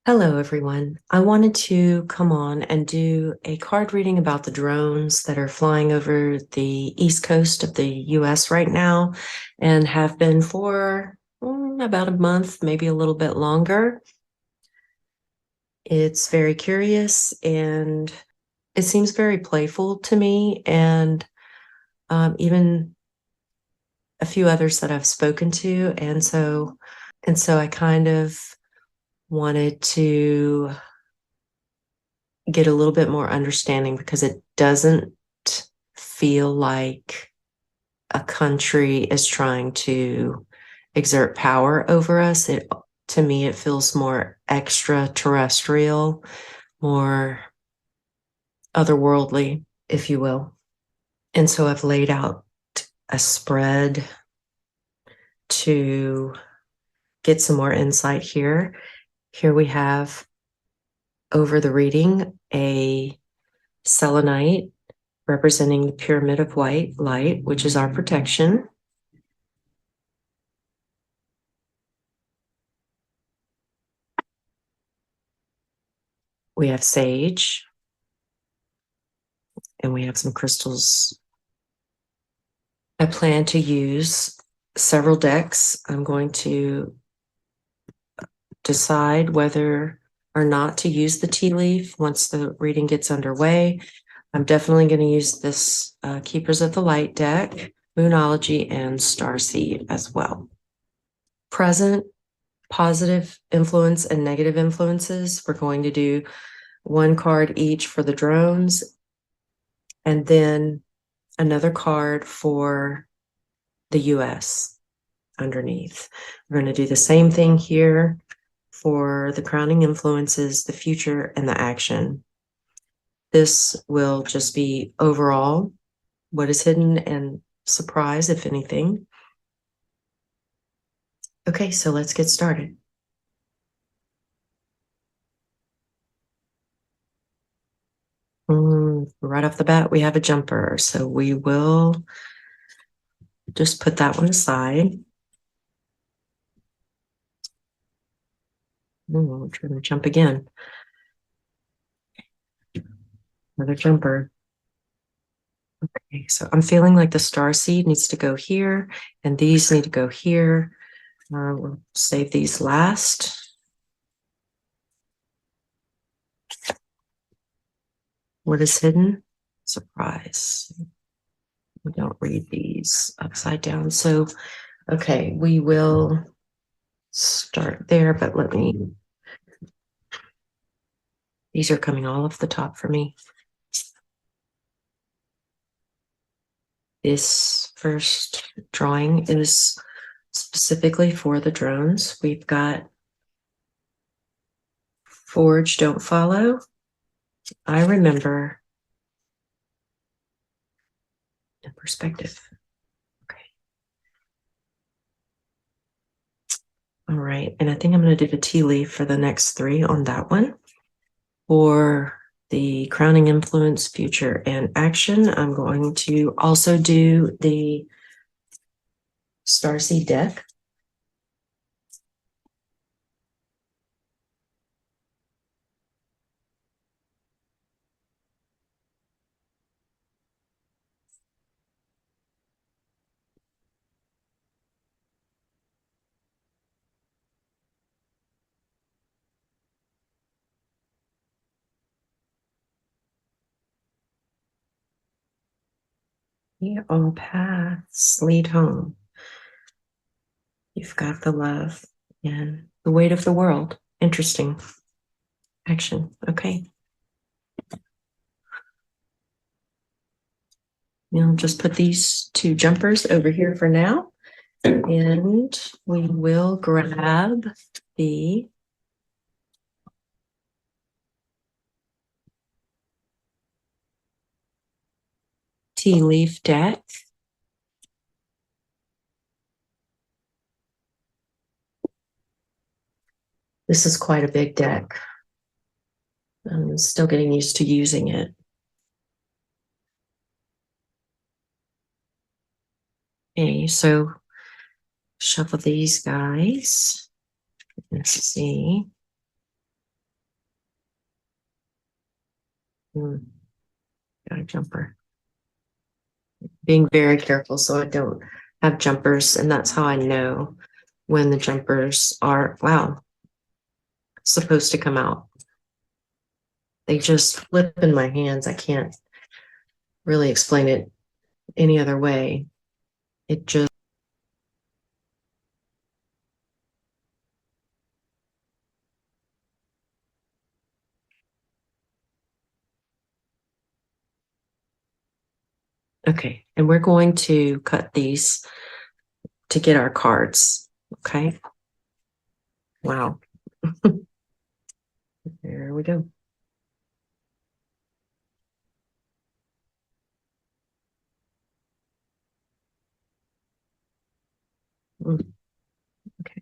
Hello, everyone. I wanted to come on and do a card reading about the drones that are flying over the east coast of the US right now and have been for about a month, maybe a little bit longer. It's very curious and it seems very playful to me, and even a few others that I've spoken to. And so I kind of wanted to get a little bit more understanding, because it doesn't feel like a country is trying to exert power over us. To me, it feels more extraterrestrial, more otherworldly, if you will. And so I've laid out a spread to get some more insight here. Here we have, over the reading, a selenite representing the pyramid of white light, which is our protection. We have sage, and we have some crystals. I plan to use several decks. I'm going to decide whether or not to use the tea leaf once the reading gets underway. I'm definitely going to use this Keepers of the Light deck, Moonology, and Starseed as well. Present, positive influence, and negative influences. We're going to do one card each for the drones, and then another card for the US underneath. We're going to do the same thing here for the crowning influences, the future, and the action. This will just be overall what is hidden and surprise, if anything. Okay, so let's get started. Right off the bat, we have a jumper, so we will just put that one aside. We're trying to jump again. Another jumper. Okay, so I'm feeling like the star seed needs to go here, and these need to go here. We'll save these last. What is hidden? Surprise. We don't read these upside down. So, okay, we will start there, but these are coming all off the top for me. This first drawing is specifically for the drones. We've got Forge, Don't Follow. I remember. In perspective. Okay. All right. And I think I'm going to do the tea leaf for the next three on that one. For the crowning influence, future, and action, I'm going to also do the Starseed deck. Yeah, all paths lead home. You've got the love and the weight of the world. Interesting. Action. Okay. Now just put these two jumpers over here for now, and we will grab the tea leaf deck. This is quite a big deck. I'm still getting used to using it. Okay, so shuffle these guys. Let's see. Got a jumper. Being very careful so I don't have jumpers, and that's how I know when the jumpers are, wow, supposed to come out. They just flip in my hands. I can't really explain it any other way. It just, okay. And we're going to cut these to get our cards. Okay. Wow. There we go. Mm, okay.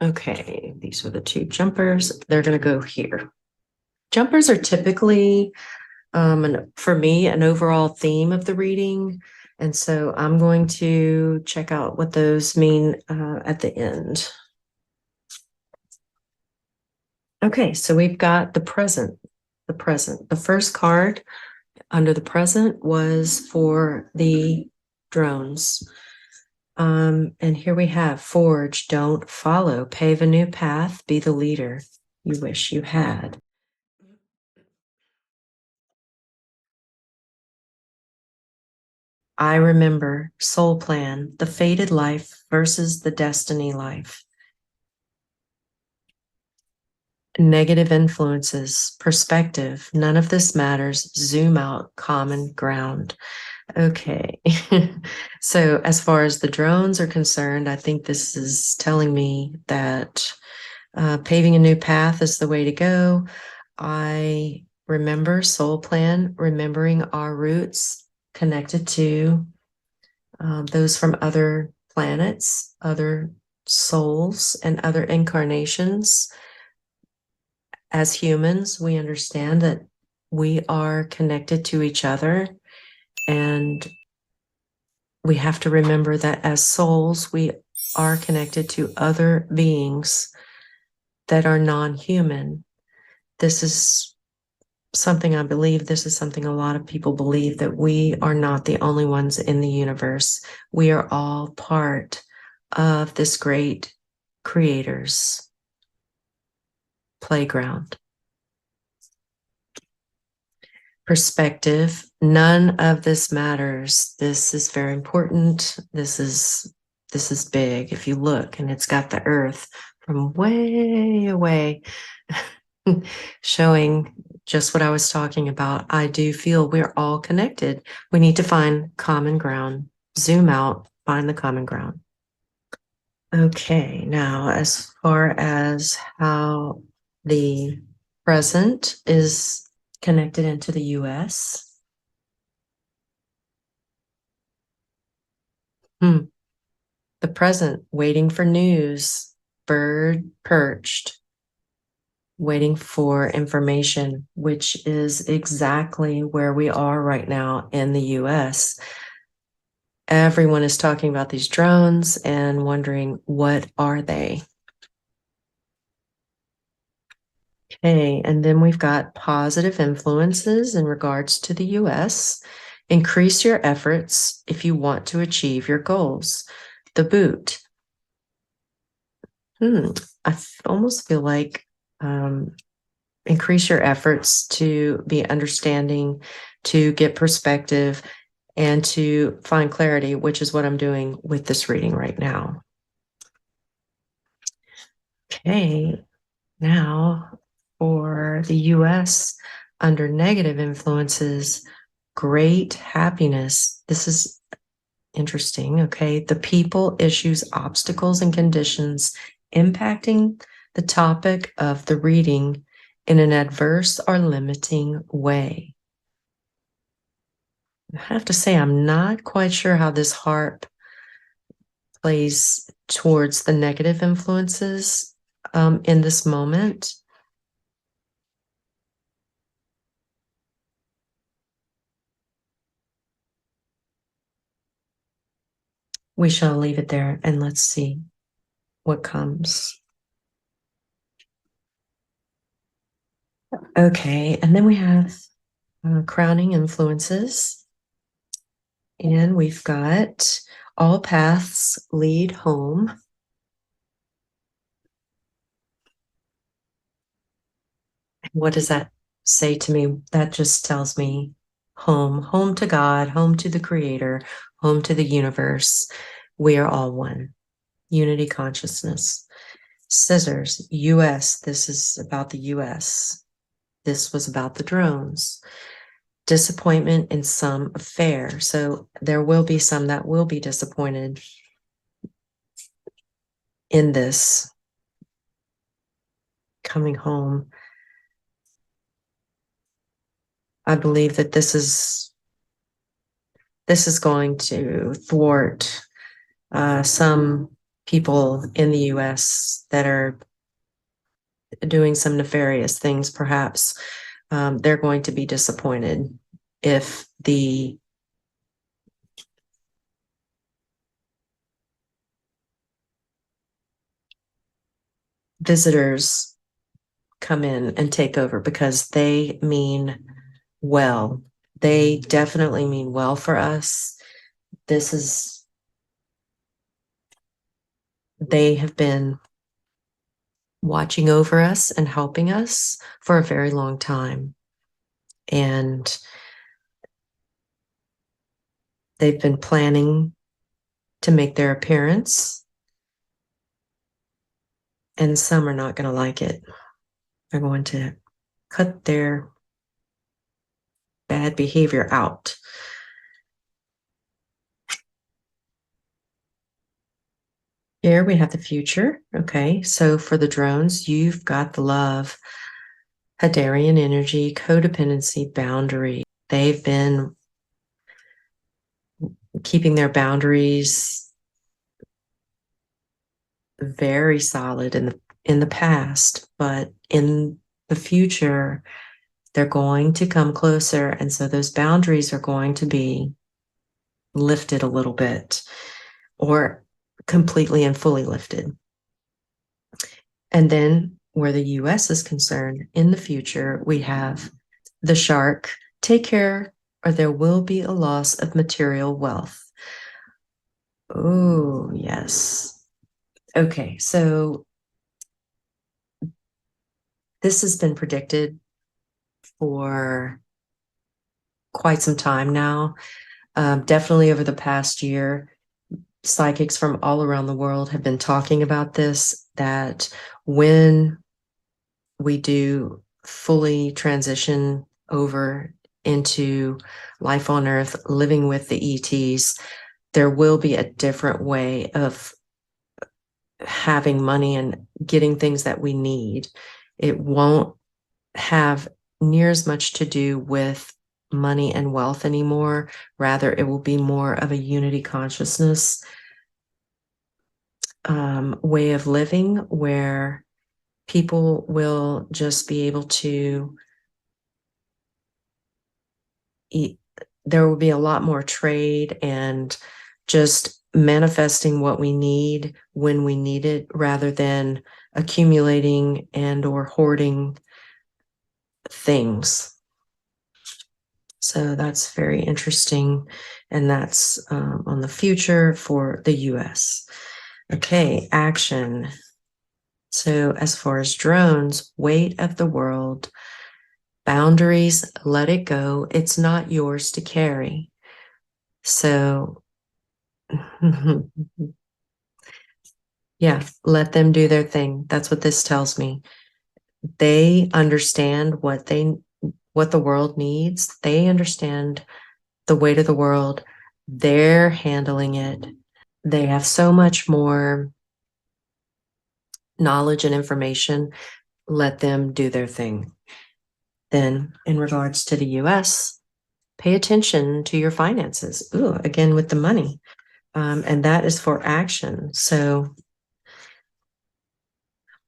Okay. These are the two jumpers. They're going to go here. Jumpers are typically, for me, an overall theme of the reading. And so I'm going to check out what those mean at the end. Okay, so we've got the present. The present. The first card under the present was for the drones. And here we have forge, don't follow, pave a new path, be the leader you wish you had. I remember soul plan, the fated life versus the destiny life. Negative influences, perspective, none of this matters, zoom out, common ground. Okay. So as far as the drones are concerned, I think this is telling me that paving a new path is the way to go. I remember soul plan, remembering our roots connected to those from other planets, other souls, and other incarnations. As humans, we understand that we are connected to each other, and we have to remember that as souls, we are connected to other beings that are non-human. This is something I believe, this is something a lot of people believe, that we are not the only ones in the universe. We are all part of this great creator's playground. Perspective, none of this matters. This is very important. This is big. If you look, and it's got the earth from way away showing just what I was talking about. I do feel we're all connected. We need to find common ground, zoom out, find the common ground. Okay, now as far as how the present is connected into the US. The present, waiting for news, bird perched, waiting for information, which is exactly where we are right now in the US. Everyone is talking about these drones and wondering, what are they? Okay, and then we've got positive influences in regards to the US. Increase your efforts if you want to achieve your goals. The boot. I almost feel like increase your efforts to be understanding, to get perspective, and to find clarity, which is what I'm doing with this reading right now. Okay, now for the US under negative influences, great happiness. This is interesting. Okay, the people, issues, obstacles, and conditions impacting the topic of the reading in an adverse or limiting way. I have to say, I'm not quite sure how this harp plays towards the negative influences in this moment. We shall leave it there and let's see what comes. Okay, and then we have crowning influences. And we've got all paths lead home. What does that say to me? That just tells me home, home to God, home to the Creator, home to the universe. We are all one. Unity consciousness. Scissors, US. This is about the US. This was about the drones. Disappointment in some affair. So there will be some that will be disappointed in this coming home. I believe that this is going to thwart some people in the US that are doing some nefarious things, perhaps. They're going to be disappointed if the visitors come in and take over, because they mean well. They definitely mean well for us. They have been watching over us and helping us for a very long time. And they've been planning to make their appearance. And some are not going to like it. They're going to cut their bad behavior out. Here we have the future. Okay, so for the drones, you've got the love, Hadarian energy, codependency, boundary. They've been keeping their boundaries very solid in the past, but in the future, they're going to come closer. And so those boundaries are going to be lifted a little bit, or completely and fully lifted. And then where the US is concerned, in the future, we have the shark. Take care, or there will be a loss of material wealth. Oh, yes. Okay, so this has been predicted for quite some time now. Definitely over the past year, psychics from all around the world have been talking about this, that when we do fully transition over into life on Earth, living with the ETs, there will be a different way of having money and getting things that we need. It won't have near as much to do with money and wealth anymore. Rather, it will be more of a unity consciousness way of living, where people will just be able to eat. There will be a lot more trade and just manifesting what we need when we need it, rather than accumulating and or hoarding things. So that's very interesting, and that's on the future for the US. Okay, action. So as far as drones, weight of the world, boundaries, let it go. It's not yours to carry. So yeah, let them do their thing. That's what this tells me. They understand what the world needs. They understand the weight of the world. They're handling it. They have so much more knowledge and information. Let them do their thing. Then, in regards to the US, pay attention to your finances. Ooh, again with the money. and that is for action. So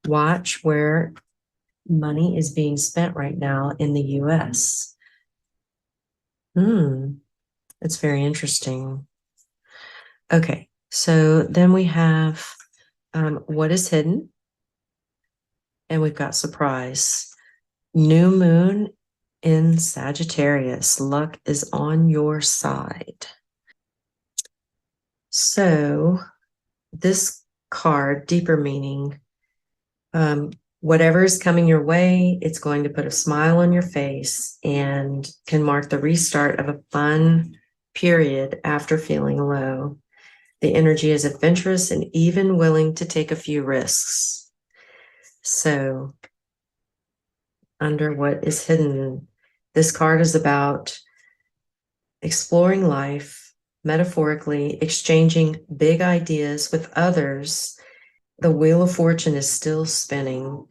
watch where money is being spent right now in the US. It's very interesting. Okay, so then we have what is hidden, and we've got surprise. New moon in Sagittarius. Luck is on your side. So this card, deeper meaning, whatever is coming your way, it's going to put a smile on your face and can mark the restart of a fun period after feeling low. The energy is adventurous and even willing to take a few risks. So, under what is hidden, this card is about exploring life, metaphorically, exchanging big ideas with others. The Wheel of Fortune is still spinning.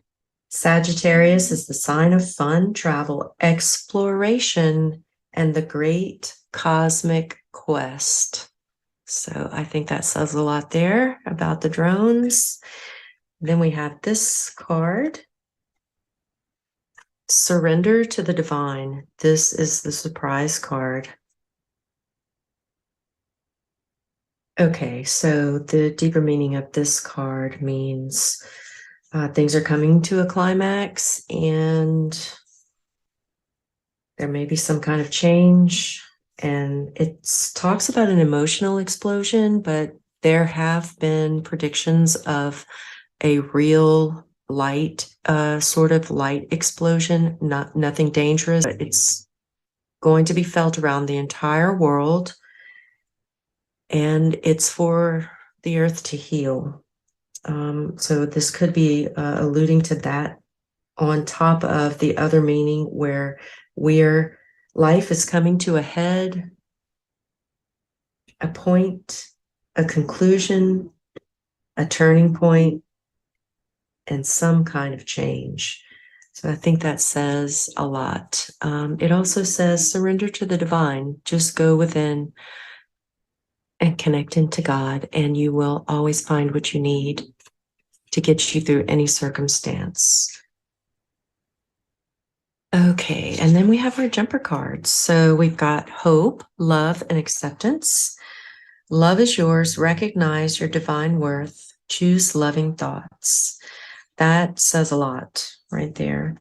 Sagittarius is the sign of fun, travel, exploration, and the great cosmic quest. So I think that says a lot there about the drones. Then we have this card, Surrender to the Divine. This is the surprise card. Okay, so the deeper meaning of this card means things are coming to a climax and there may be some kind of change. And it talks about an emotional explosion, but there have been predictions of a real light, sort of light explosion, nothing dangerous, but it's going to be felt around the entire world. And it's for the earth to heal. So this could be alluding to that on top of the other meaning where life is coming to a head, a point, a conclusion, a turning point, and some kind of change. So I think that says a lot. It also says surrender to the divine. Just go within and connect into God, and you will always find what you need to get you through any circumstance. Okay, and then we have our jumper cards. So we've got hope, love, and acceptance. Love is yours. Recognize your divine worth. Choose loving thoughts. That says a lot right there.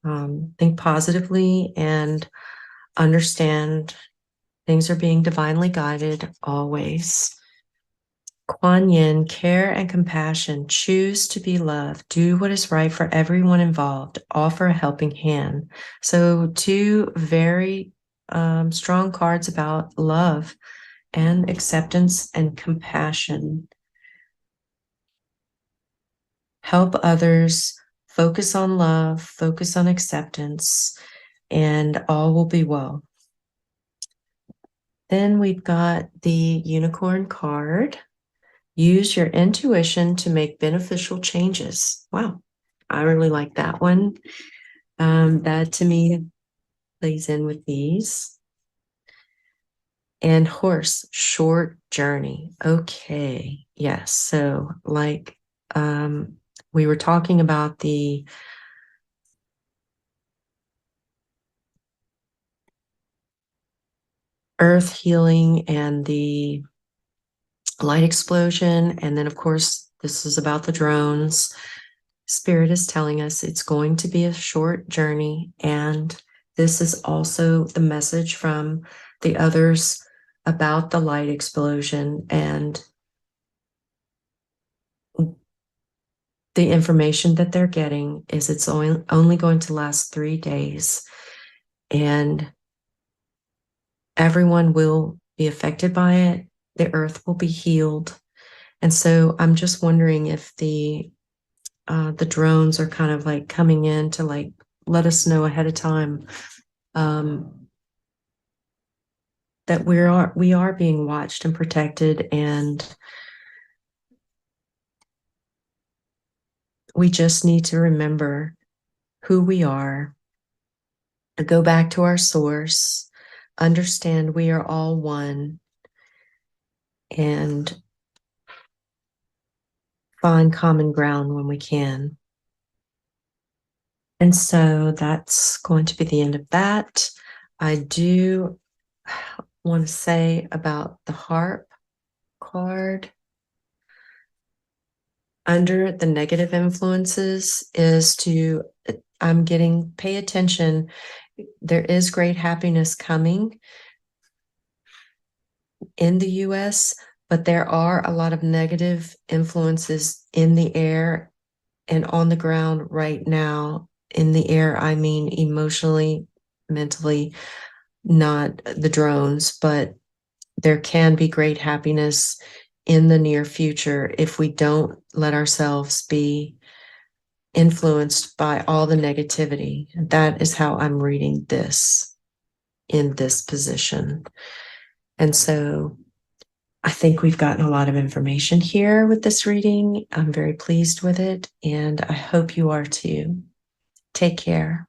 Think positively and understand things are being divinely guided always. Kuan Yin, care and compassion. Choose to be loved. Do what is right for everyone involved. Offer a helping hand. So two very strong cards about love and acceptance and compassion. Help others, focus on love, focus on acceptance, and all will be well. Then we've got the unicorn card. Use your intuition to make beneficial changes. Wow, I really like that one. That to me plays in with these. And horse, short journey. Okay, yes. So like we were talking about the earth healing and the light explosion. And then, of course, this is about the drones. Spirit is telling us it's going to be a short journey. And this is also the message from the others about the light explosion and the information that they're getting is it's only going to last 3 days. And everyone will be affected by it. The earth will be healed. And so I'm just wondering if the drones are kind of like coming in to like let us know ahead of time that we are being watched and protected, and we just need to remember who we are, go back to our source, understand we are all one, and find common ground when we can. And so that's going to be the end of that. I do want to say about the harp card. Under the negative influences is I'm getting, pay attention. There is great happiness coming in the US, but there are a lot of negative influences in the air and on the ground right now. In the air, I mean emotionally, mentally, not the drones, but there can be great happiness in the near future if we don't let ourselves be influenced by all the negativity. That is how I'm reading this in this position. And so I think we've gotten a lot of information here with this reading. I'm very pleased with it, and I hope you are too. Take care.